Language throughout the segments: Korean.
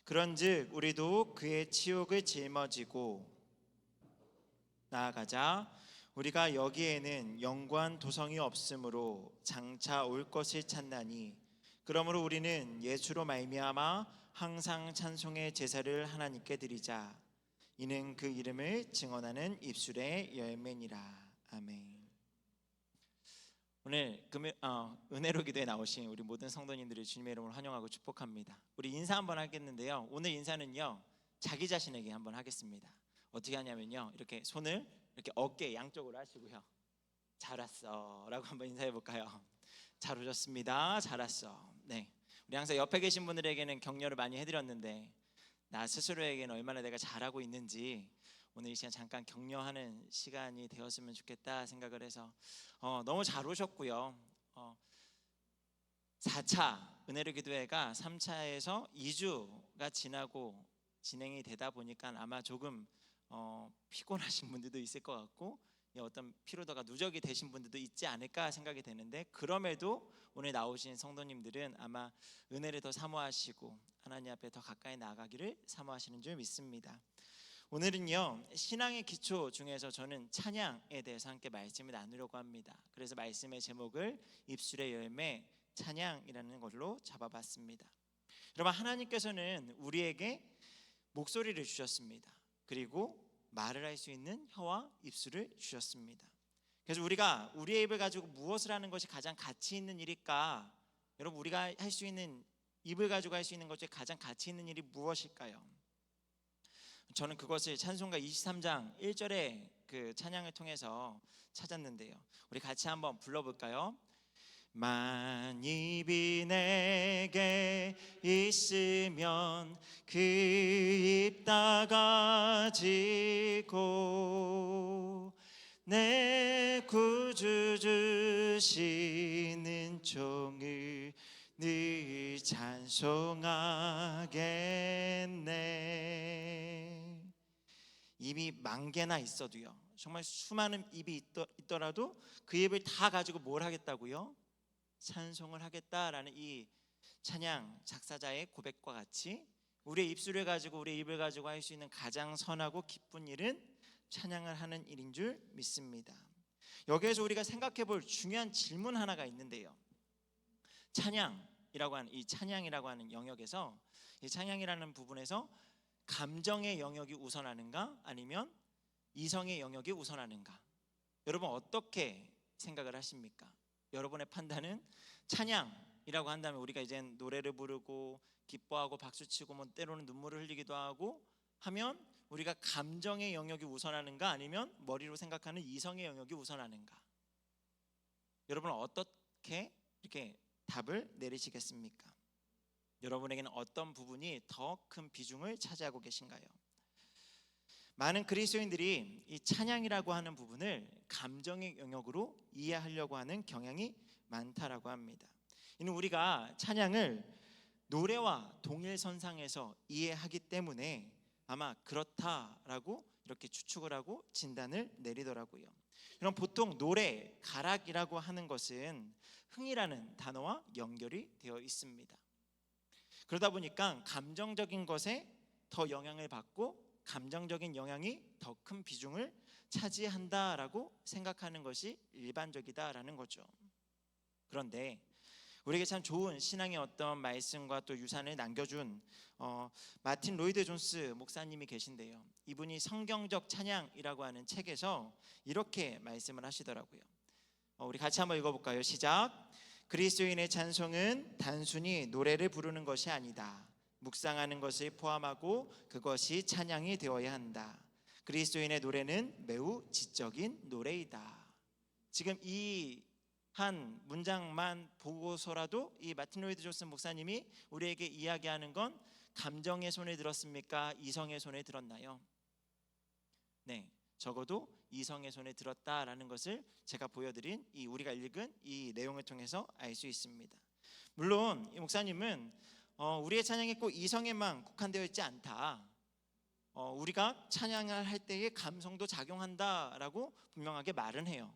그런즉 우리도 그의 치욕을 짊어지고 나아가자. 우리가 여기에는 영구한 도성이 없으므로 장차 올 것을 찾나니, 그러므로 우리는 예수로 말미암아 항상 찬송의 제사를 하나님께 드리자. 이는 그 이름을 증언하는 입술의 열매니라. 아멘. 오늘 은혜로 기도에 나오신 우리 모든 성도님들을 주님의 이름으로 환영하고 축복합니다. 우리 인사 한번 하겠는데요, 오늘 인사는요 자기 자신에게 한번 하겠습니다. 어떻게 하냐면요, 이렇게 손을 이렇게 어깨 양쪽으로 하시고요, 잘 왔어 라고 한번 인사해 볼까요? 잘 오셨습니다, 잘 왔어. 네, 우리 항상 옆에 계신 분들에게는 격려를 많이 해드렸는데 나 스스로에게는 얼마나 내가 잘하고 있는지 오늘 이 시간 잠깐 격려하는 시간이 되었으면 좋겠다 생각을 해서 너무 잘 오셨고요. 4차 은혜로 기도회가 3차에서 2주가 지나고 진행이 되다 보니까 아마 조금 피곤하신 분들도 있을 것 같고 어떤 피로도가 누적이 되신 분들도 있지 않을까 생각이 되는데, 그럼에도 오늘 나오신 성도님들은 아마 은혜를 더 사모하시고 하나님 앞에 더 가까이 나아가기를 사모하시는 줄 믿습니다. 오늘은요 신앙의 기초 중에서 저는 찬양에 대해서 함께 말씀을 나누려고 합니다. 그래서 말씀의 제목을 입술의 열매 찬양이라는 걸로 잡아봤습니다. 여러분, 하나님께서는 우리에게 목소리를 주셨습니다. 그리고 말을 할 수 있는 혀와 입술을 주셨습니다. 그래서 우리가 우리의 입을 가지고 무엇을 하는 것이 가장 가치 있는 일일까? 여러분, 우리가 할 수 있는, 입을 가지고 할 수 있는 것 중에 가장 가치 있는 일이 무엇일까요? 저는 그것을 찬송가 23장 1절의 그 찬양을 통해서 찾았는데요, 우리 같이 한번 불러볼까요? 만입이 내게 있으면 그 입 다 가지고 내 구주 주시는 종을 늘 찬송하겠네. 입이 만 개나 있어도요, 정말 수많은 입이 있더라도 그 입을 다 가지고 뭘 하겠다고요? 찬송을 하겠다라는 이 찬양 작사자의 고백과 같이 우리의 입술을 가지고 우리의 입을 가지고 할 수 있는 가장 선하고 기쁜 일은 찬양을 하는 일인 줄 믿습니다. 여기에서 우리가 생각해 볼 중요한 질문 하나가 있는데요, 찬양이라고 하는 영역에서, 이 찬양이라는 부분에서 감정의 영역이 우선하는가 아니면 이성의 영역이 우선하는가? 여러분 어떻게 생각을 하십니까? 여러분의 판단은 찬양이라고 한다면 우리가 이젠 노래를 부르고 기뻐하고 박수치고 뭐 때로는 눈물을 흘리기도 하고 하면 우리가 감정의 영역이 우선하는가 아니면 머리로 생각하는 이성의 영역이 우선하는가? 여러분은 어떻게 이렇게 답을 내리시겠습니까? 여러분에게는 어떤 부분이 더 큰 비중을 차지하고 계신가요? 많은 그리스도인들이 이 찬양이라고 하는 부분을 감정의 영역으로 이해하려고 하는 경향이 많다라고 합니다. 이는 우리가 찬양을 노래와 동일선상에서 이해하기 때문에 아마 그렇다라고 이렇게 추측을 하고 진단을 내리더라고요. 그럼 보통 노래, 가락이라고 하는 것은 흥이라는 단어와 연결이 되어 있습니다. 그러다 보니까 감정적인 것에 더 영향을 받고 감정적인 영향이 더 큰 비중을 차지한다라고 생각하는 것이 일반적이다라는 거죠. 그런데 우리에게 참 좋은 신앙의 어떤 말씀과 또 유산을 남겨준 마틴 로이드 존스 목사님이 계신데요, 이분이 성경적 찬양이라고 하는 책에서 이렇게 말씀을 하시더라고요. 우리 같이 한번 읽어볼까요? 시작. 그리스도인의 찬송은 단순히 노래를 부르는 것이 아니다. 묵상하는 것을 포함하고 그것이 찬양이 되어야 한다. 그리스도인의 노래는 매우 지적인 노래이다. 지금 이 한 문장만 보고서라도 이 마틴 로이드 존스 목사님이 우리에게 이야기하는 건 감정의 손에 들었습니까? 이성의 손에 들었나요? 네, 적어도 이성의 손에 들었다라는 것을 제가 보여드린 이 우리가 읽은 이 내용을 통해서 알 수 있습니다. 물론 이 목사님은 우리의 찬양이 꼭 이성에만 국한되어 있지 않다, 우리가 찬양을 할 때의 감성도 작용한다라고 분명하게 말은 해요.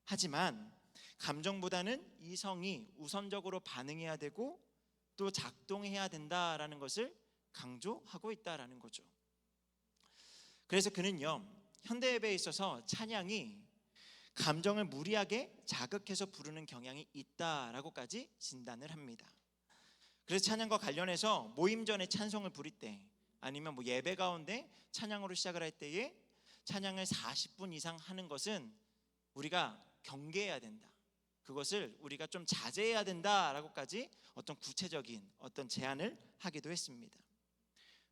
하지만 감정보다는 이성이 우선적으로 반응해야 되고 또 작동해야 된다라는 것을 강조하고 있다라는 거죠. 그래서 그는요, 현대 예배에 있어서 찬양이 감정을 무리하게 자극해서 부르는 경향이 있다라고까지 진단을 합니다. 그래서 찬양과 관련해서 모임 전에 찬송을 부를 때, 아니면 뭐 예배 가운데 찬양으로 시작을 할 때에 찬양을 40분 이상 하는 것은 우리가 경계해야 된다, 그것을 우리가 좀 자제해야 된다라고까지 어떤 구체적인 어떤 제안을 하기도 했습니다.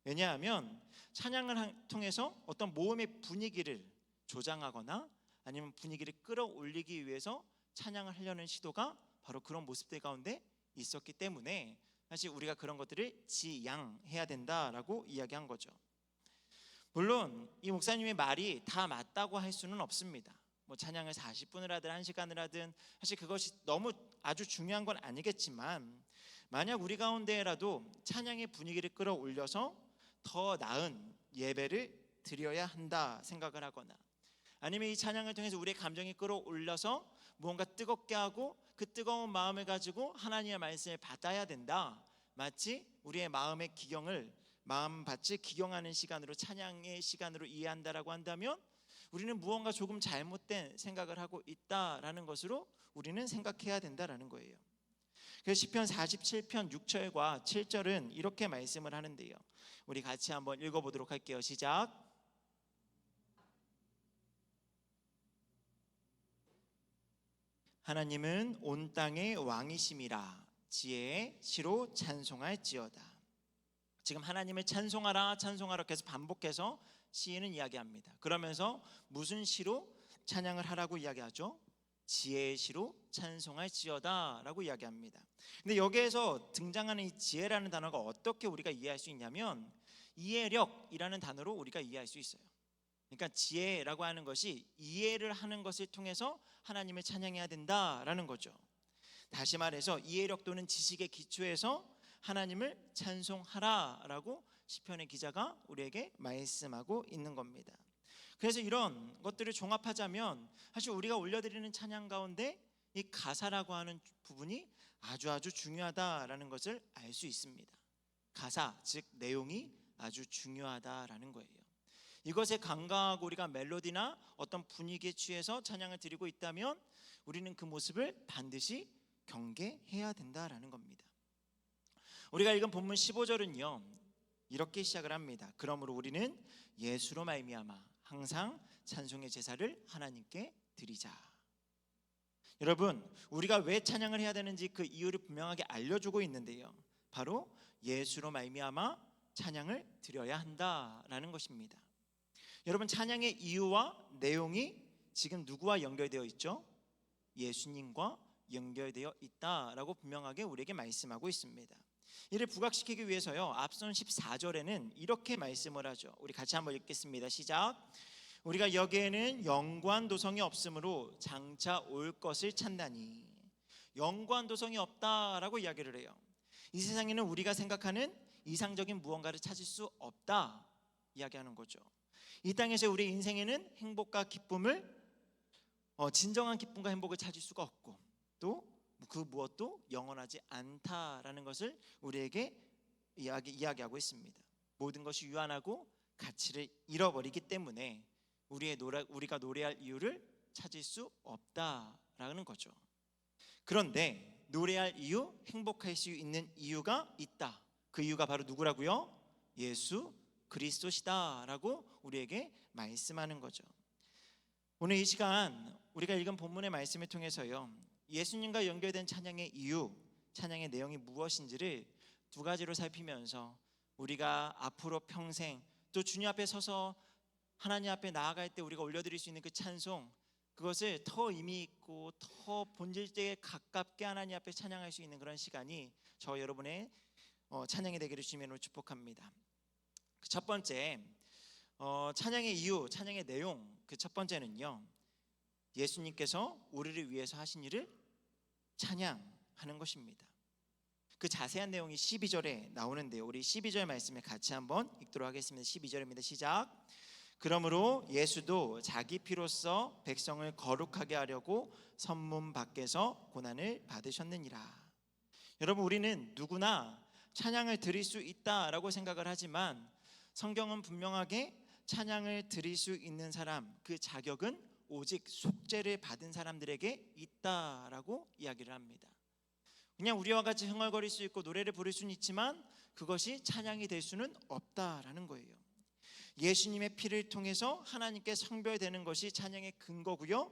왜냐하면 찬양을 통해서 어떤 모임의 분위기를 조장하거나 아니면 분위기를 끌어올리기 위해서 찬양을 하려는 시도가 바로 그런 모습들 가운데 있었기 때문에 사실 우리가 그런 것들을 지양해야 된다라고 이야기한 거죠. 물론 이 목사님의 말이 다 맞다고 할 수는 없습니다. 뭐 찬양을 40분을 하든 1시간을 하든 사실 그것이 너무 아주 중요한 건 아니겠지만, 만약 우리 가운데라도 찬양의 분위기를 끌어올려서 더 나은 예배를 드려야 한다 생각을 하거나, 아니면 이 찬양을 통해서 우리의 감정이 끌어올려서 무언가 뜨겁게 하고 그 뜨거운 마음을 가지고 하나님의 말씀을 받아야 된다, 마치 우리의 마음의 기경을 마음밭을 기경하는 시간으로, 찬양의 시간으로 이해한다라고 한다면 우리는 무언가 조금 잘못된 생각을 하고 있다라는 것으로 우리는 생각해야 된다라는 거예요. 그래서 시편 47편 6절과 7절은 이렇게 말씀을 하는데요, 우리 같이 한번 읽어보도록 할게요. 시작. 하나님은 온 땅의 왕이심이라, 지혜의 시로 찬송할지어다. 지금 하나님을 찬송하라 찬송하라 계속 반복해서 시인은 이야기합니다. 그러면서 무슨 시로 찬양을 하라고 이야기하죠? 지혜의 시로 찬송할지어다 라고 이야기합니다. 근데 여기에서 등장하는 이 지혜라는 단어가 어떻게 우리가 이해할 수 있냐면, 이해력이라는 단어로 우리가 이해할 수 있어요. 그러니까 지혜라고 하는 것이 이해를 하는 것을 통해서 하나님을 찬양해야 된다라는 거죠. 다시 말해서 이해력 또는 지식의 기초에서 하나님을 찬송하라라고 시편의 기자가 우리에게 말씀하고 있는 겁니다. 그래서 이런 것들을 종합하자면 사실 우리가 올려드리는 찬양 가운데 이 가사라고 하는 부분이 아주 중요하다라는 것을 알 수 있습니다. 가사, 즉 내용이 아주 중요하다라는 거예요. 이것에 간과하고 우리가 멜로디나 어떤 분위기에 취해서 찬양을 드리고 있다면 우리는 그 모습을 반드시 경계해야 된다라는 겁니다. 우리가 읽은 본문 15절은요 이렇게 시작을 합니다. 그러므로 우리는 예수로 말미암아 항상 찬송의 제사를 하나님께 드리자. 여러분, 우리가 왜 찬양을 해야 되는지 그 이유를 분명하게 알려주고 있는데요, 바로 예수로 말미암아 찬양을 드려야 한다라는 것입니다. 여러분, 찬양의 이유와 내용이 지금 누구와 연결되어 있죠? 예수님과 연결되어 있다라고 분명하게 우리에게 말씀하고 있습니다. 이를 부각시키기 위해서요, 앞선 14절에는 이렇게 말씀을 하죠. 우리 같이 한번 읽겠습니다. 시작. 우리가 여기에는 영관 도성이 없으므로 장차 올 것을 찾나니. 영관 도성이 없다라고 이야기를 해요. 이 세상에는 우리가 생각하는 이상적인 무언가를 찾을 수 없다 이야기하는 거죠. 이 땅에서 우리 인생에는 행복과 기쁨을 진정한 기쁨과 행복을 찾을 수가 없고, 또 그 무엇도 영원하지 않다라는 것을 우리에게 이야기하고 있습니다. 모든 것이 유한하고 가치를 잃어버리기 때문에 우리가 노래할 이유를 찾을 수 없다라는 거죠. 그런데 노래할 이유, 행복할 수 있는 이유가 있다. 그 이유가 바로 누구라고요? 예수 그리스도시다라고 우리에게 말씀하는 거죠. 오늘 이 시간 우리가 읽은 본문의 말씀을 통해서요, 예수님과 연결된 찬양의 이유, 찬양의 내용이 무엇인지를 두 가지로 살피면서 우리가 앞으로 평생 또 주님 앞에 서서 하나님 앞에 나아갈 때 우리가 올려드릴 수 있는 그 찬송, 그것을 더 의미 있고 더 본질에 가깝게 하나님 앞에 찬양할 수 있는 그런 시간이 저 여러분의 찬양이 되기를 주님으로 축복합니다. 첫 번째, 찬양의 이유, 찬양의 내용, 그 첫 번째는요, 예수님께서 우리를 위해서 하신 일을 찬양하는 것입니다. 그 자세한 내용이 12절에 나오는데요, 우리 12절 말씀을 같이 한번 읽도록 하겠습니다. 12절입니다. 시작. 그러므로 예수도 자기 피로써 백성을 거룩하게 하려고 선문 밖에서 고난을 받으셨느니라. 여러분, 우리는 누구나 찬양을 드릴 수 있다라고 생각을 하지만 성경은 분명하게 찬양을 드릴 수 있는 사람, 그 자격은 오직 속죄를 받은 사람들에게 있다라고 이야기를 합니다. 그냥 우리와 같이 흥얼거릴 수 있고 노래를 부를 수는 있지만 그것이 찬양이 될 수는 없다라는 거예요. 예수님의 피를 통해서 하나님께 성별되는 것이 찬양의 근거고요,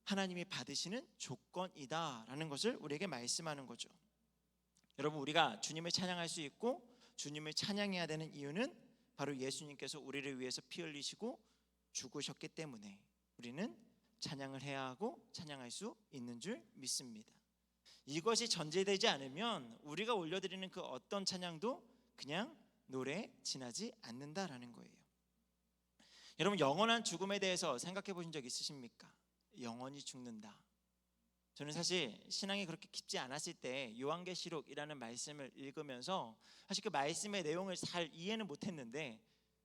하나님이 받으시는 조건이다라는 것을 우리에게 말씀하는 거죠. 여러분, 우리가 주님을 찬양할 수 있고 주님을 찬양해야 되는 이유는 바로 예수님께서 우리를 위해서 피 흘리시고 죽으셨기 때문에 우리는 찬양을 해야 하고 찬양할 수 있는 줄 믿습니다. 이것이 전제되지 않으면 우리가 올려드리는 그 어떤 찬양도 그냥 노래에 지나지 않는다라는 거예요. 여러분, 영원한 죽음에 대해서 생각해 보신 적 있으십니까? 영원히 죽는다. 저는 사실 신앙이 그렇게 깊지 않았을 때 요한계시록이라는 말씀을 읽으면서 사실 그 말씀의 내용을 잘 이해는 못했는데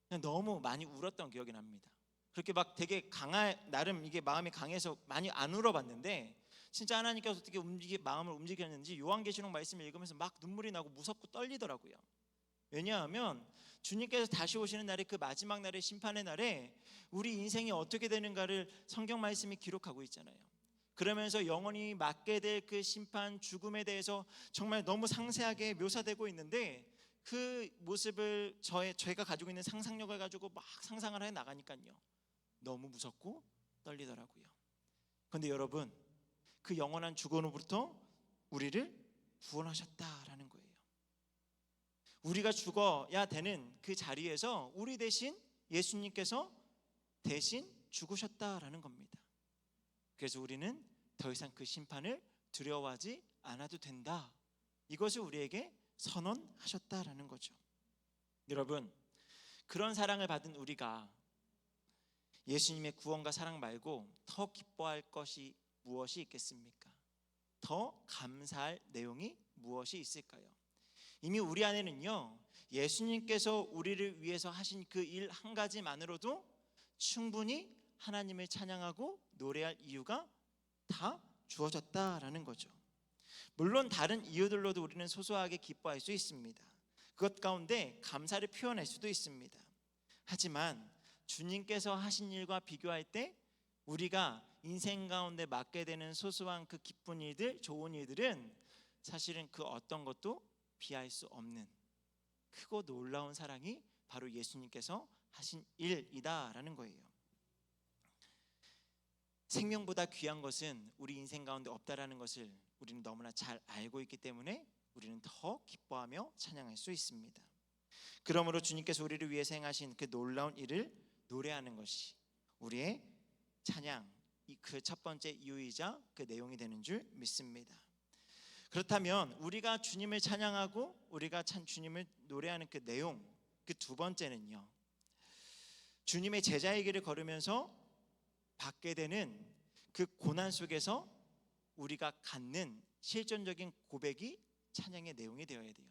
그냥 너무 많이 울었던 기억이 납니다. 그렇게 막 되게 나름 이게 마음이 강해서 많이 안 울어봤는데 진짜 하나님께서 어떻게 마음을 움직였는지 요한계시록 말씀을 읽으면서 막 눈물이 나고 무섭고 떨리더라고요. 왜냐하면 주님께서 다시 오시는 날이 그 마지막 날의 심판의 날에 우리 인생이 어떻게 되는가를 성경 말씀이 기록하고 있잖아요. 그러면서 영원히 맞게 될 그 심판, 죽음에 대해서 정말 너무 상세하게 묘사되고 있는데 그 모습을 저희가 가지고 있는 상상력을 가지고 막 상상을 해 나가니까요, 너무 무섭고 떨리더라고요. 그런데 여러분, 그 영원한 죽음으로부터 우리를 구원하셨다라는 거예요. 우리가 죽어야 되는 그 자리에서 우리 대신 예수님께서 대신 죽으셨다라는 겁니다. 그래서 우리는 더 이상 그 심판을 두려워하지 않아도 된다, 이것을 우리에게 선언하셨다라는 거죠. 여러분, 그런 사랑을 받은 우리가 예수님의 구원과 사랑 말고 더 기뻐할 것이 무엇이 있겠습니까? 더 감사할 내용이 무엇이 있을까요? 이미 우리 안에는요, 예수님께서 우리를 위해서 하신 그 일 한 가지만으로도 충분히 하나님을 찬양하고 노래할 이유가 다 주어졌다라는 거죠. 물론 다른 이유들로도 우리는 소소하게 기뻐할 수 있습니다. 그것 가운데 감사를 표현할 수도 있습니다. 하지만 주님께서 하신 일과 비교할 때 우리가 인생 가운데 맡게 되는 소소한 그 기쁜 일들, 좋은 일들은 사실은 그 어떤 것도 비할 수 없는 크고 놀라운 사랑이 바로 예수님께서 하신 일이다라는 거예요. 생명보다 귀한 것은 우리 인생 가운데 없다라는 것을 우리는 너무나 잘 알고 있기 때문에 우리는 더 기뻐하며 찬양할 수 있습니다. 그러므로 주님께서 우리를 위해서 행하신 그 놀라운 일을 노래하는 것이 우리의 찬양, 그 첫 번째 이유이자 그 내용이 되는 줄 믿습니다. 그렇다면 우리가 주님을 찬양하고 우리가 주님을 노래하는 그 내용, 그 두 번째는요, 주님의 제자의 길을 걸으면서 받게 되는 그 고난 속에서 우리가 갖는 실존적인 고백이 찬양의 내용이 되어야 돼요.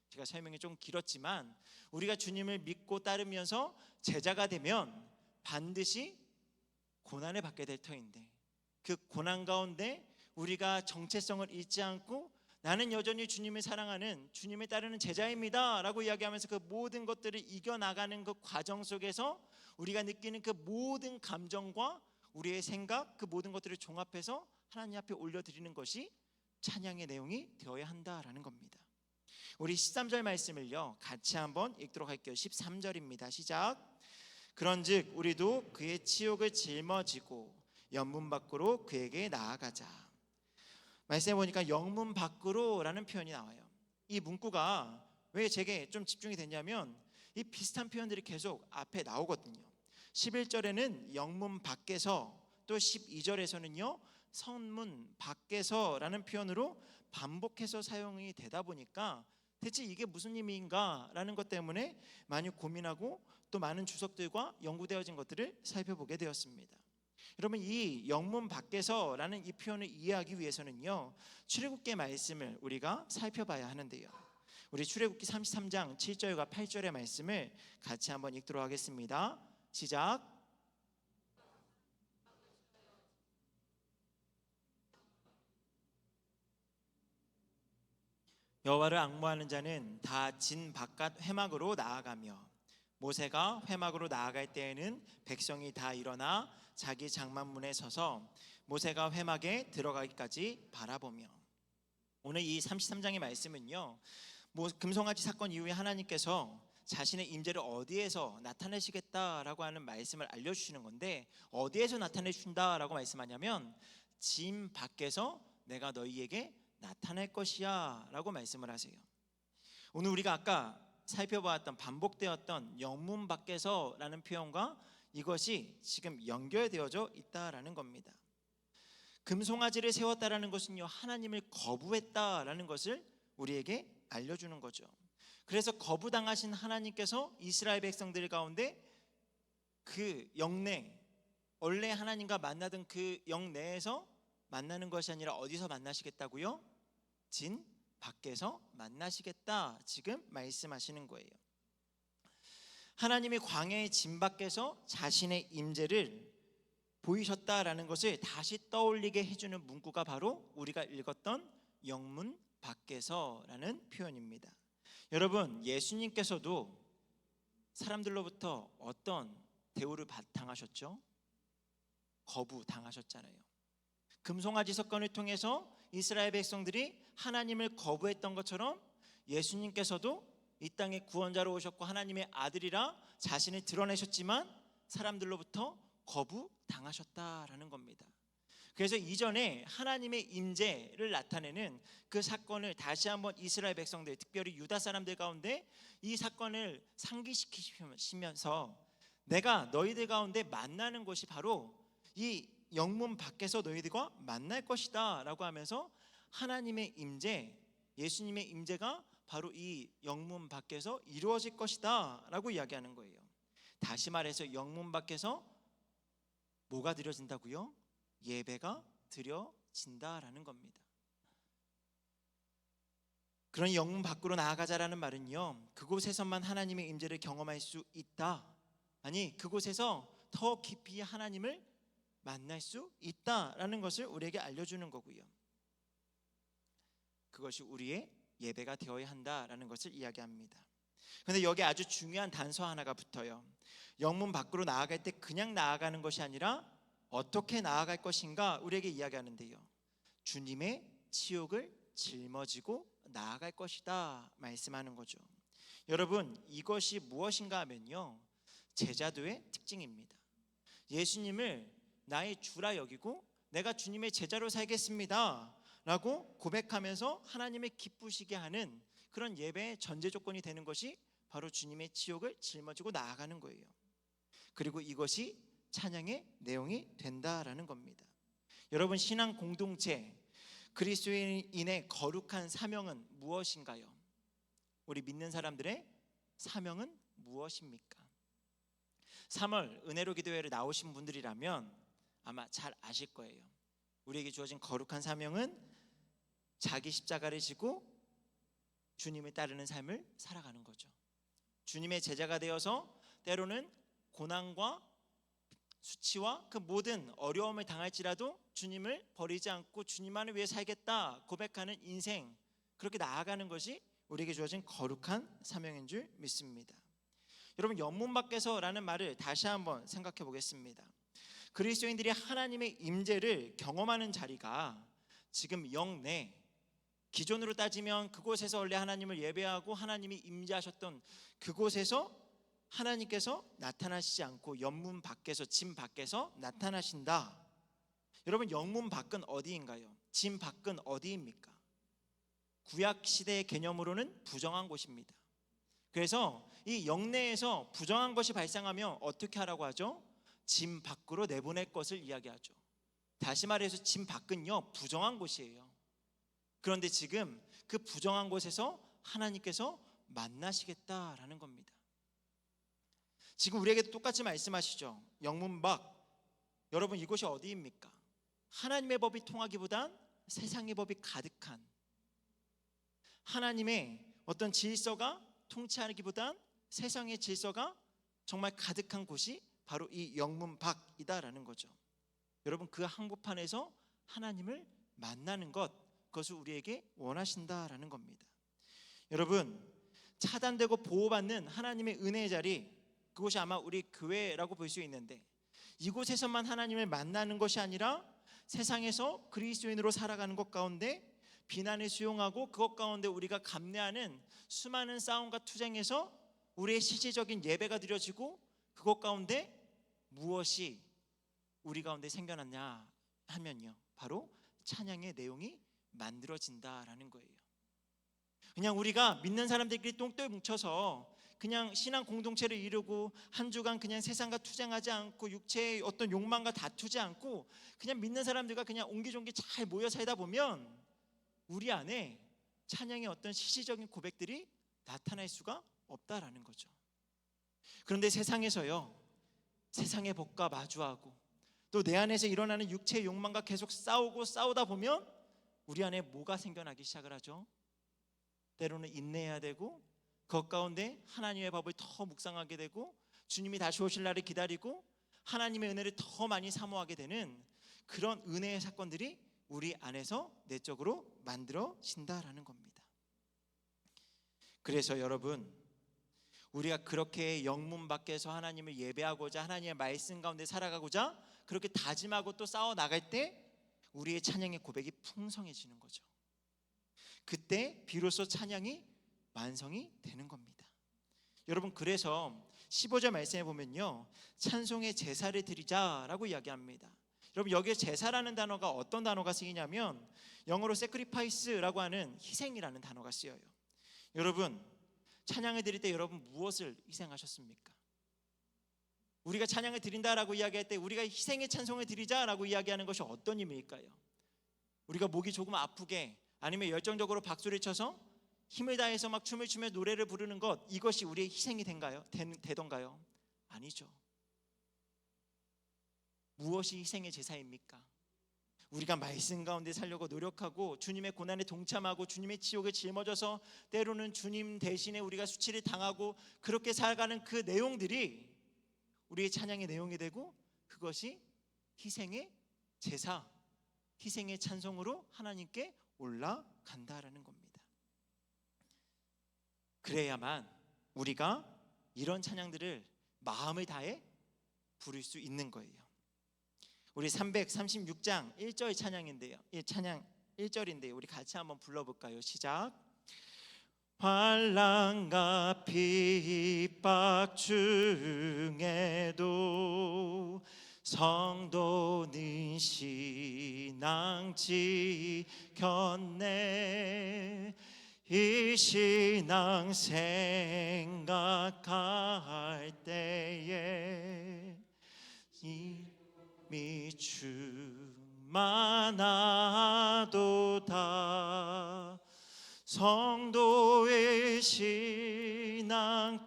제가 설명이 좀 길었지만 우리가 주님을 믿고 따르면서 제자가 되면 반드시 고난을 받게 될 터인데, 그 고난 가운데 우리가 정체성을 잊지 않고 나는 여전히 주님을 사랑하는, 주님을 따르는 제자입니다 라고 이야기하면서 그 모든 것들을 이겨나가는 그 과정 속에서 우리가 느끼는 그 모든 감정과 우리의 생각, 그 모든 것들을 종합해서 하나님 앞에 올려드리는 것이 찬양의 내용이 되어야 한다라는 겁니다. 우리 13절 말씀을요 같이 한번 읽도록 할게요. 13절입니다. 시작. 그런즉 우리도 그의 치욕을 짊어지고 영문 밖으로 그에게 나아가자. 말씀해 보니까 영문 밖으로라는 표현이 나와요. 이 문구가 왜 제게 좀 집중이 됐냐면 이 비슷한 표현들이 계속 앞에 나오거든요. 11절에는 영문 밖에서, 또 12절에서는요 성문 밖에서라는 표현으로 반복해서 사용이 되다 보니까 대체 이게 무슨 의미인가 라는 것 때문에 많이 고민하고 또 많은 주석들과 연구되어진 것들을 살펴보게 되었습니다. 여러분, 이 영문 밖에서라는 이 표현을 이해하기 위해서는요 출애굽기 말씀을 우리가 살펴봐야 하는데요, 우리 출애굽기 33장 7절과 8절의 말씀을 같이 한번 읽도록 하겠습니다. 시작. 여호와를 앙모하는 자는 다 진 바깥 회막으로 나아가며 모세가 회막으로 나아갈 때에는 백성이 다 일어나 자기 장막문에 서서 모세가 회막에 들어가기까지 바라보며. 오늘 이 33장의 말씀은요, 금송아지 사건 이후에 하나님께서 자신의 임재를 어디에서 나타내시겠다라고 하는 말씀을 알려주시는 건데, 어디에서 나타내준다라고 말씀하냐면 짐 밖에서 내가 너희에게 나타날 것이야 라고 말씀을 하세요. 오늘 우리가 아까 살펴보았던 반복되었던 영문 밖에서 라는 표현과 이것이 지금 연결되어져 있다라는 겁니다. 금송아지를 세웠다라는 것은요, 하나님을 거부했다라는 것을 우리에게 알려주는 거죠. 그래서 거부당하신 하나님께서 이스라엘 백성들 가운데 그 영내, 원래 하나님과 만나던 그 영내에서 만나는 것이 아니라 어디서 만나시겠다고요? 진 밖에서 만나시겠다, 지금 말씀하시는 거예요. 하나님이 광야의 진 밖에서 자신의 임재를 보이셨다라는 것을 다시 떠올리게 해주는 문구가 바로 우리가 읽었던 영문 밖에서라는 표현입니다. 여러분, 예수님께서도 사람들로부터 어떤 대우를 당하셨죠? 거부당하셨잖아요. 금송아지 사건을 통해서 이스라엘 백성들이 하나님을 거부했던 것처럼 예수님께서도 이 땅에 구원자로 오셨고 하나님의 아들이라 자신을 드러내셨지만 사람들로부터 거부당하셨다라는 겁니다. 그래서 이전에 하나님의 임재를 나타내는 그 사건을 다시 한번 이스라엘 백성들, 특별히 유다 사람들 가운데 이 사건을 상기시키시면서 내가 너희들 가운데 만나는 것이 바로 이 영문 밖에서 너희들과 만날 것이다 라고 하면서 하나님의 임재, 예수님의 임재가 바로 이 영문 밖에서 이루어질 것이다 라고 이야기하는 거예요. 다시 말해서 영문 밖에서 뭐가 드려진다고요? 예배가 드려진다라는 겁니다. 그런 영문 밖으로 나아가자라는 말은요, 그곳에서만 하나님의 임재를 경험할 수 있다, 아니 그곳에서 더 깊이 하나님을 만날 수 있다라는 것을 우리에게 알려주는 거고요. 그것이 우리의 예배가 되어야 한다라는 것을 이야기합니다. 그런데 여기 아주 중요한 단서 하나가 붙어요. 영문 밖으로 나아갈 때 그냥 나아가는 것이 아니라 어떻게 나아갈 것인가 우리에게 이야기하는데요, 주님의 치욕을 짊어지고 나아갈 것이다 말씀하는 거죠. 여러분, 이것이 무엇인가 하면요, 제자도의 특징입니다. 예수님을 나의 주라 여기고 내가 주님의 제자로 살겠습니다 라고 고백하면서 하나님의 기쁘시게 하는 그런 예배의 전제 조건이 되는 것이 바로 주님의 치욕을 짊어지고 나아가는 거예요. 그리고 이것이 찬양의 내용이 된다라는 겁니다. 여러분, 신앙 공동체, 그리스도인의 거룩한 사명은 무엇인가요? 우리 믿는 사람들의 사명은 무엇입니까? 3월 은혜로 기도회를 나오신 분들이라면 아마 잘 아실 거예요. 우리에게 주어진 거룩한 사명은 자기 십자가를 지고 주님을 따르는 삶을 살아가는 거죠. 주님의 제자가 되어서 때로는 고난과 수치와 그 모든 어려움을 당할지라도 주님을 버리지 않고 주님만을 위해 살겠다 고백하는 인생, 그렇게 나아가는 것이 우리에게 주어진 거룩한 사명인 줄 믿습니다. 여러분, 영문 밖에서라는 말을 다시 한번 생각해 보겠습니다. 그리스도인들이 하나님의 임재를 경험하는 자리가 지금 영내, 기존으로 따지면 그곳에서 원래 하나님을 예배하고 하나님이 임재하셨던 그곳에서 하나님께서 나타나시지 않고 영문 밖에서, 진 밖에서 나타나신다. 여러분, 영문 밖은 어디인가요? 진 밖은 어디입니까? 구약 시대의 개념으로는 부정한 곳입니다. 그래서 이 영내에서 부정한 것이 발생하면 어떻게 하라고 하죠? 진 밖으로 내보낼 것을 이야기하죠. 다시 말해서 진 밖은요, 부정한 곳이에요. 그런데 지금 그 부정한 곳에서 하나님께서 만나시겠다라는 겁니다. 지금 우리에게도 똑같이 말씀하시죠. 영문 밖, 여러분 이곳이 어디입니까? 하나님의 법이 통하기보단 세상의 법이 가득한, 하나님의 어떤 질서가 통치하기보단 세상의 질서가 정말 가득한 곳이 바로 이 영문 밖이다라는 거죠. 여러분, 그 한복판에서 하나님을 만나는 것, 그것을 우리에게 원하신다라는 겁니다. 여러분, 차단되고 보호받는 하나님의 은혜의 자리, 그곳이 아마 우리 교회라고 볼 수 있는데, 이곳에서만 하나님을 만나는 것이 아니라 세상에서 그리스도인으로 살아가는 것 가운데 비난을 수용하고 그것 가운데 우리가 감내하는 수많은 싸움과 투쟁에서 우리의 실질적인 예배가 드려지고, 그것 가운데 무엇이 우리 가운데 생겨났냐 하면요, 바로 찬양의 내용이 만들어진다라는 거예요. 그냥 우리가 믿는 사람들끼리 똥똘 뭉쳐서 그냥 신앙 공동체를 이루고 한 주간 그냥 세상과 투쟁하지 않고 육체의 어떤 욕망과 다투지 않고 그냥 믿는 사람들과 그냥 옹기종기 잘 모여 살다 보면 우리 안에 찬양의 어떤 실질적인 고백들이 나타날 수가 없다라는 거죠. 그런데 세상에서요, 세상의 법과 마주하고 또 내 안에서 일어나는 육체의 욕망과 계속 싸우다 보면 우리 안에 뭐가 생겨나기 시작을 하죠? 때로는 인내해야 되고, 그 가운데 하나님의 법을 더 묵상하게 되고, 주님이 다시 오실 날을 기다리고 하나님의 은혜를 더 많이 사모하게 되는 그런 은혜의 사건들이 우리 안에서 내적으로 만들어진다라는 겁니다. 그래서 여러분, 우리가 그렇게 영문 밖에서 하나님을 예배하고자 하나님의 말씀 가운데 살아가고자 그렇게 다짐하고 또 싸워 나갈 때 우리의 찬양의 고백이 풍성해지는 거죠. 그때 비로소 찬양이 완성이 되는 겁니다. 여러분, 그래서 15절 말씀에 보면요, 찬송의 제사를 드리자라고 이야기합니다. 여러분, 여기에 제사라는 단어가 어떤 단어가 쓰이냐면 영어로 sacrifice라고 하는 희생이라는 단어가 쓰여요. 여러분, 찬양을 드릴 때 여러분 무엇을 희생하셨습니까? 우리가 찬양을 드린다라고 이야기할 때 우리가 희생의 찬송을 드리자라고 이야기하는 것이 어떤 의미일까요? 우리가 목이 조금 아프게 아니면 열정적으로 박수를 쳐서 힘을 다해서 막 춤을 추며 노래를 부르는 것, 이것이 우리의 희생이 되던가요? 아니죠. 무엇이 희생의 제사입니까? 우리가 말씀 가운데 살려고 노력하고 주님의 고난에 동참하고 주님의 지옥에 짊어져서 때로는 주님 대신에 우리가 수치를 당하고 그렇게 살아가는 그 내용들이 우리의 찬양의 내용이 되고, 그것이 희생의 제사, 희생의 찬송으로 하나님께 올라간다라는 겁니다. 그래야만 우리가 이런 찬양들을 마음을 다해 부를 수 있는 거예요. 우리 336장 1절 찬양인데요, 이 찬양 1절인데요, 우리 같이 한번 불러볼까요? 시작. 환난과 핍박 중에도 성도는 신앙 지켰네. 이 신앙 생각할 때에 이미 충만하도다. 성도의 신앙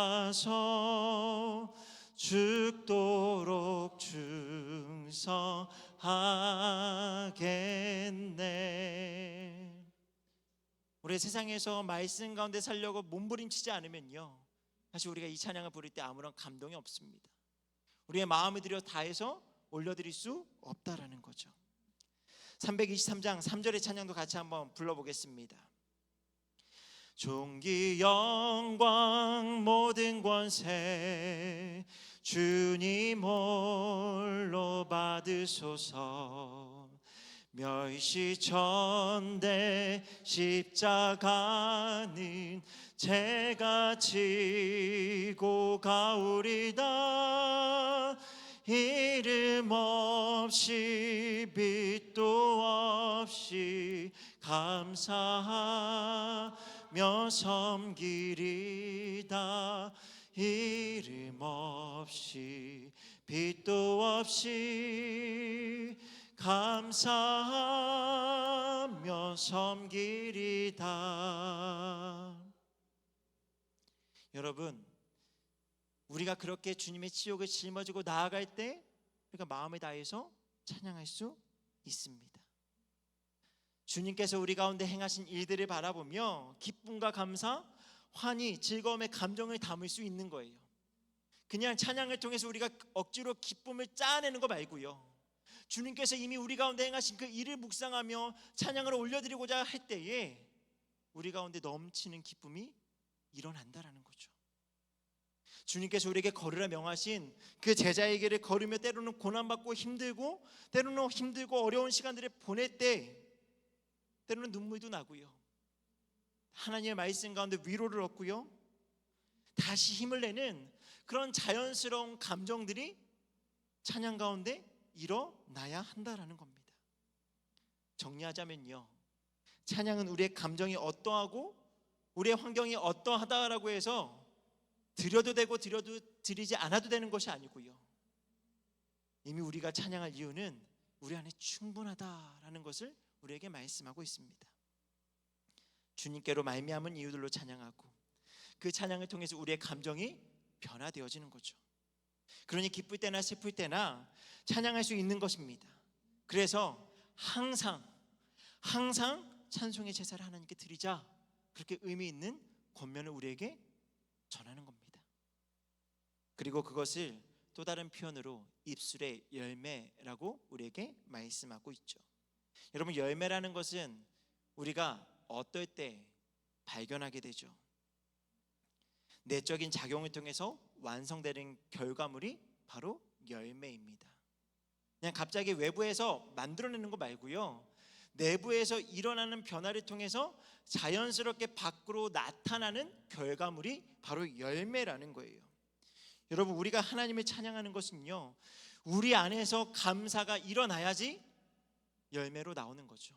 따라서 죽도록 충성하겠네. 우리 세상에서 말씀 가운데 살려고 몸부림치지 않으면요, 사실 우리가 이 찬양을 부를 때 아무런 감동이 없습니다. 우리의 마음을 들여 다해서 올려드릴 수 없다라는 거죠. 323장 3절의 찬양도 같이 한번 불러보겠습니다. 존귀 영광 모든 권세 주님 홀로 받으소서. 멸시천대 십자가는 제가 지고 가오리다. 이름 없이 빛도 없이 감사하며 섬기리다. 이름 없이 빛도 없이 감사하며 섬기리다. 여러분, 우리가 그렇게 주님의 지옥을 짊어지고 나아갈 때 우리가 마음을 다해서 찬양할 수 있습니다. 주님께서 우리 가운데 행하신 일들을 바라보며 기쁨과 감사, 환희, 즐거움의 감정을 담을 수 있는 거예요. 그냥 찬양을 통해서 우리가 억지로 기쁨을 짜내는 거 말고요, 주님께서 이미 우리 가운데 행하신 그 일을 묵상하며 찬양을 올려드리고자 할 때에 우리 가운데 넘치는 기쁨이 일어난다라는 거죠. 주님께서 우리에게 걸으라 명하신 그 제자의 길을 걸으며 때로는 고난받고 힘들고 어려운 시간들을 보낼 때 때로는 눈물도 나고요, 하나님의 말씀 가운데 위로를 얻고요, 다시 힘을 내는 그런 자연스러운 감정들이 찬양 가운데 일어나야 한다라는 겁니다. 정리하자면요, 찬양은 우리의 감정이 어떠하고 우리의 환경이 어떠하다라고 해서 드려도 되고 드리지 않아도 되는 것이 아니고요, 이미 우리가 찬양할 이유는 우리 안에 충분하다라는 것을 우리에게 말씀하고 있습니다. 주님께로 말미암은 이유들로 찬양하고 그 찬양을 통해서 우리의 감정이 변화되어지는 거죠. 그러니 기쁠 때나 슬플 때나 찬양할 수 있는 것입니다. 그래서 항상 찬송의 제사를 하나님께 드리자, 그렇게 의미 있는 권면을 우리에게 전하는 겁니다. 그리고 그것을 또 다른 표현으로 입술의 열매라고 우리에게 말씀하고 있죠. 여러분, 열매라는 것은 우리가 어떨 때 발견하게 되죠. 내적인 작용을 통해서 완성되는 결과물이 바로 열매입니다. 그냥 갑자기 외부에서 만들어내는 거 말고요, 내부에서 일어나는 변화를 통해서 자연스럽게 밖으로 나타나는 결과물이 바로 열매라는 거예요. 여러분, 우리가 하나님을 찬양하는 것은요, 우리 안에서 감사가 일어나야지 열매로 나오는 거죠.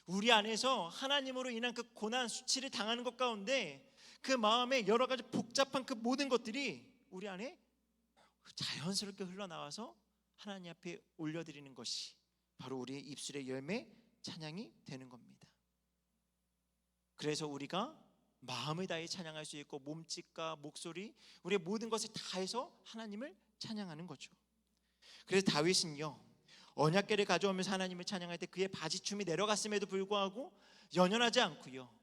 우리 안에서 하나님으로 인한 그 고난 수치를 당하는 것 가운데 그 마음에 여러 가지 복잡한 그 모든 것들이 우리 안에 자연스럽게 흘러나와서 하나님 앞에 올려드리는 것이 바로 우리의 입술의 열매, 찬양이 되는 겁니다. 그래서 우리가 마음을 다해 찬양할 수 있고 몸짓과 목소리, 우리의 모든 것을 다해서 하나님을 찬양하는 거죠. 그래서 다윗은요, 언약궤를 가져오면서 하나님을 찬양할 때 그의 바지춤이 내려갔음에도 불구하고 연연하지 않고요,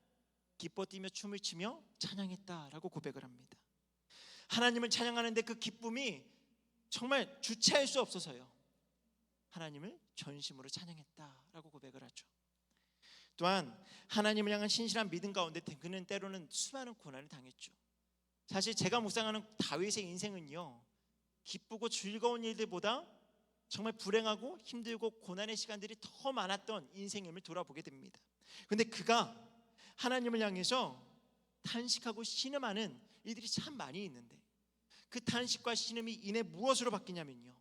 기뻐 뛰며 춤을 추며 찬양했다라고 고백을 합니다. 하나님을 찬양하는데 그 기쁨이 정말 주체할 수 없어서요, 하나님을 전심으로 찬양했다라고 고백을 하죠. 또한 하나님을 향한 신실한 믿음 가운데 그는 때로는 수많은 고난을 당했죠. 사실 제가 묵상하는 다윗의 인생은요, 기쁘고 즐거운 일들보다 정말 불행하고 힘들고 고난의 시간들이 더 많았던 인생임을 돌아보게 됩니다. 그런데 그가 하나님을 향해서 탄식하고 신음하는 일들이 참 많이 있는데 그 탄식과 신음이 이내 무엇으로 바뀌냐면요,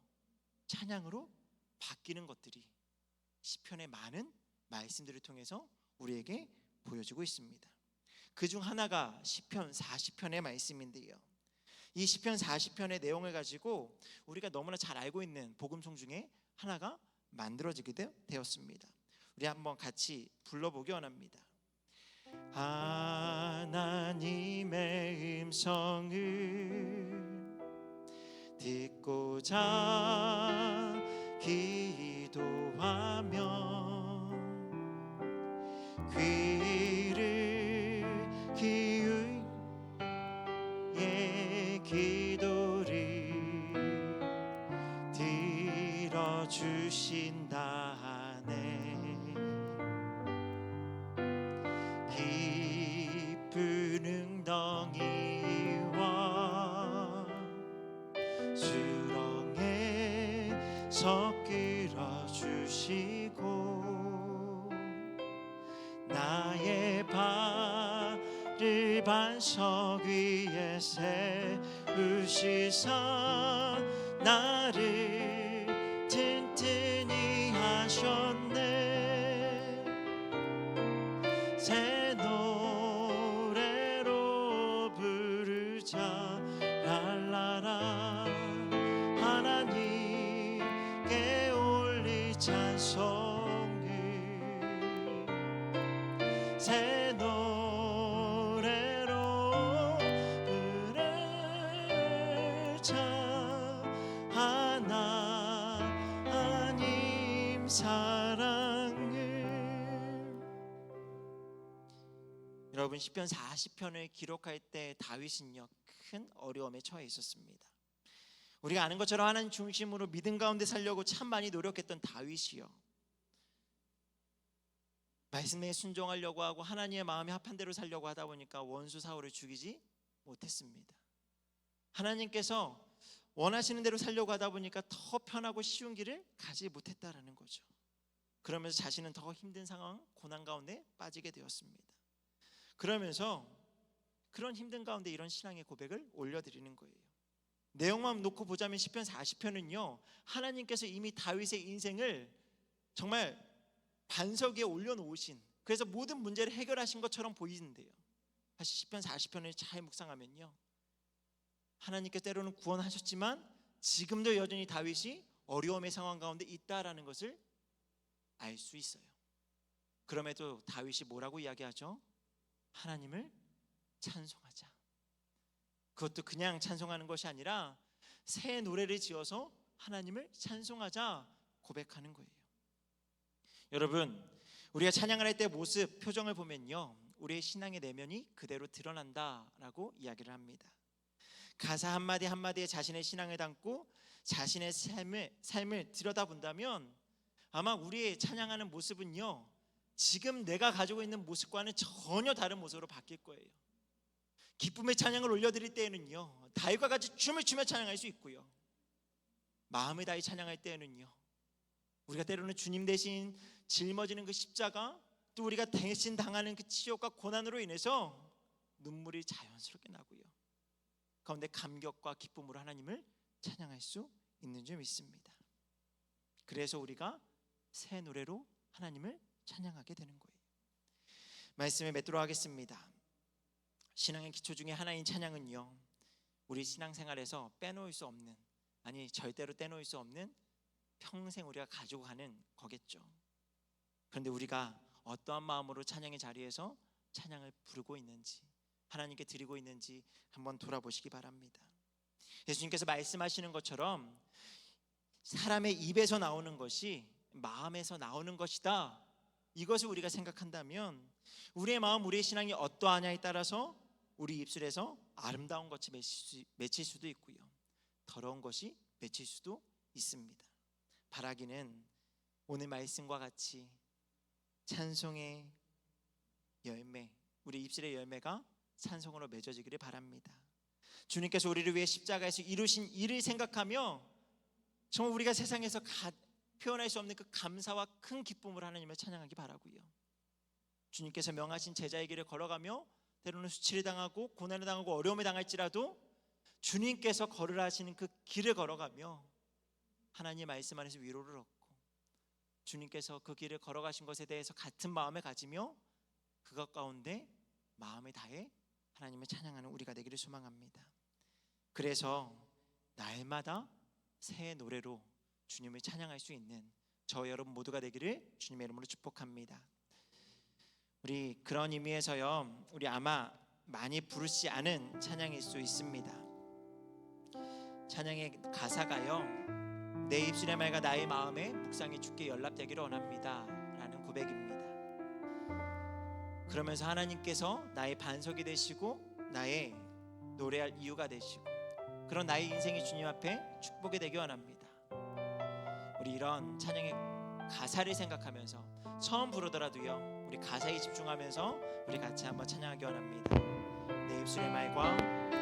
찬양으로 바뀌는 것들이 시편의 많은 말씀들을 통해서 우리에게 보여지고 있습니다. 그 중 하나가 시편 40편의 말씀인데요, 이 시편 40편의 내용을 가지고 우리가 너무나 잘 알고 있는 복음송 중에 하나가 만들어지게 되었습니다. 우리 한번 같이 불러보기 원합니다. 하나님의 음성을 듣고자 기도하며 귀를 기울여 기도를 들어주신다네. 깊은 웅덩이와 수렁에서 끌어주시고 나의 발을 반석 위에 세우시사 나를 튼튼히 하셨네. 새 노래로 부르자 랄라라. 하나님께 올리 찬송을 새 노래로 부르자 하나님 사랑을. 여러분, 시편 40편을 기록할 때 다윗은요, 큰 어려움에 처해 있었습니다. 우리가 아는 것처럼 하나님 중심으로 믿음 가운데 살려고 참 많이 노력했던 다윗이요, 말씀에 순종하려고 하고 하나님의 마음에 합한 대로 살려고 하다 보니까 원수 사울을 죽이지 못했습니다. 하나님께서 원하시는 대로 살려고 하다 보니까 더 편하고 쉬운 길을 가지 못했다라는 거죠. 그러면서 자신은 더 힘든 상황, 고난 가운데 빠지게 되었습니다. 그러면서 그런 힘든 가운데 이런 신앙의 고백을 올려드리는 거예요. 내용만 놓고 보자면 시편 40편은요, 하나님께서 이미 다윗의 인생을 정말 반석 위에 올려놓으신, 그래서 모든 문제를 해결하신 것처럼 보이는데요, 사실 시편 40편을 잘 묵상하면요, 하나님께서 때로는 구원하셨지만 지금도 여전히 다윗이 어려움의 상황 가운데 있다라는 것을 알 수 있어요. 그럼에도 다윗이 뭐라고 이야기하죠? 하나님을 찬송하자. 그것도 그냥 찬송하는 것이 아니라 새 노래를 지어서 하나님을 찬송하자 고백하는 거예요. 여러분, 우리가 찬양을 할 때 모습, 표정을 보면요, 우리의 신앙의 내면이 그대로 드러난다라고 이야기를 합니다. 가사 한마디 한마디에 자신의 신앙을 담고 자신의 삶을 들여다본다면 아마 우리의 찬양하는 모습은요, 지금 내가 가지고 있는 모습과는 전혀 다른 모습으로 바뀔 거예요. 기쁨의 찬양을 올려드릴 때에는요, 다윗과 같이 춤을 추며 찬양할 수 있고요, 마음을 다해 찬양할 때에는요, 우리가 때로는 주님 대신 짊어지는 그 십자가, 또 우리가 대신 당하는 그 치욕과 고난으로 인해서 눈물이 자연스럽게 나고요, 가운데 감격과 기쁨으로 하나님을 찬양할 수 있는 줄 믿습니다. 그래서 우리가 새 노래로 하나님을 찬양하게 되는 거예요. 말씀에 맺도록 하겠습니다. 신앙의 기초 중에 하나인 찬양은요, 우리 신앙생활에서 빼놓을 수 없는, 아니 절대로 떼놓을 수 없는 평생 우리가 가지고 가는 거겠죠. 그런데 우리가 어떠한 마음으로 찬양의 자리에서 찬양을 부르고 있는지, 하나님께 드리고 있는지 한번 돌아보시기 바랍니다. 예수님께서 말씀하시는 것처럼 사람의 입에서 나오는 것이 마음에서 나오는 것이다, 이것을 우리가 생각한다면 우리의 마음, 우리의 신앙이 어떠하냐에 따라서 우리 입술에서 아름다운 것이 맺힐 수도 있고요, 더러운 것이 맺힐 수도 있습니다. 바라기는 오늘 말씀과 같이 찬송의 열매, 우리 입술의 열매가 찬송으로 맺어지기를 바랍니다. 주님께서 우리를 위해 십자가에서 이루신 일을 생각하며 정말 우리가 세상에서 표현할 수 없는 그 감사와 큰 기쁨을 하나님을 찬양하기 바라고요, 주님께서 명하신 제자의 길을 걸어가며 때로는 수치를 당하고 고난을 당하고 어려움을 당할지라도 주님께서 걸으라 하시는 그 길을 걸어가며 하나님의 말씀 안에서 위로를 얻고 주님께서 그 길을 걸어가신 것에 대해서 같은 마음을 가지며 그것 가운데 마음을 다해 하나님을 찬양하는 우리가 되기를 소망합니다. 그래서 날마다 새 노래로 주님을 찬양할 수 있는 저 여러분 모두가 되기를 주님의 이름으로 축복합니다. 우리 그런 의미에서요, 우리 아마 많이 부르지 않은 찬양일 수 있습니다. 찬양의 가사가요, 내 입술의 말과 나의 마음에 묵상이 주께 연락되기를 원합니다 라는 고백입니다. 그러면서 하나님께서 나의 반석이 되시고 나의 노래할 이유가 되시고 그런 나의 인생이 주님 앞에 축복이 되기 원합니다. 우리 이런 찬양의 가사를 생각하면서 처음 부르더라도요, 우리 가사에 집중하면서 우리 같이 한번 찬양하기 원합니다. 내 입술의 말과